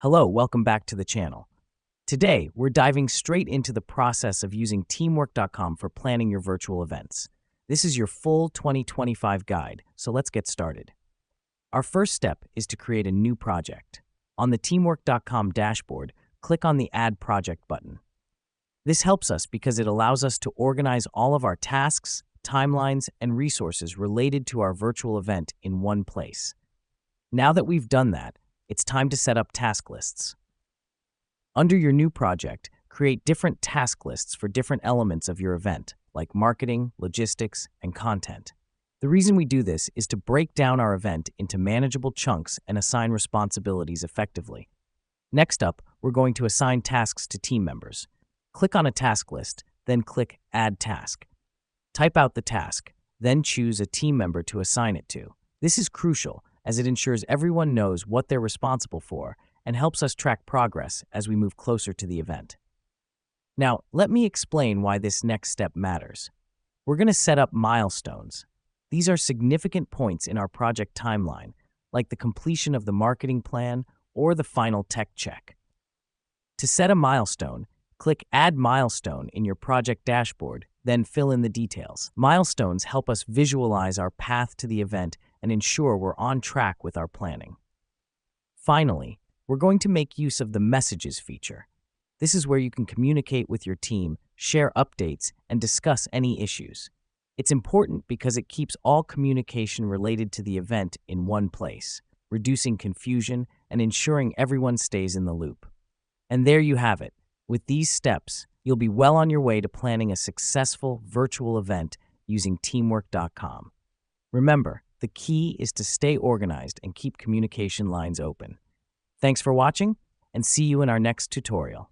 Hello, welcome back to the channel. Today, we're diving straight into the process of using teamwork.com for planning your virtual events. This is your full 2025 guide, so let's get started. Our first step is to create a new project. On the teamwork.com dashboard, click on the Add Project button. This helps us because it allows us to organize all of our tasks, timelines, and resources related to our virtual event in one place. Now that we've done that, it's time to set up task lists. Under your new project, create different task lists for different elements of your event, like marketing, logistics, and content. The reason we do this is to break down our event into manageable chunks and assign responsibilities effectively. Next up, we're going to assign tasks to team members. Click on a task list, then click Add Task. Type out the task, then choose a team member to assign it to. This is crucial, as it ensures everyone knows what they're responsible for and helps us track progress as we move closer to the event. Now, let me explain why this next step matters. We're going to set up milestones. These are significant points in our project timeline, like the completion of the marketing plan or the final tech check. To set a milestone, click Add Milestone in your project dashboard, then fill in the details. Milestones help us visualize our path to the event and ensure we're on track with our planning. Finally, we're going to make use of the Messages feature. This is where you can communicate with your team, share updates, and discuss any issues. It's important because it keeps all communication related to the event in one place, reducing confusion and ensuring everyone stays in the loop. And there you have it. With these steps, you'll be well on your way to planning a successful virtual event using teamwork.com. Remember, the key is to stay organized and keep communication lines open. Thanks for watching, and see you in our next tutorial.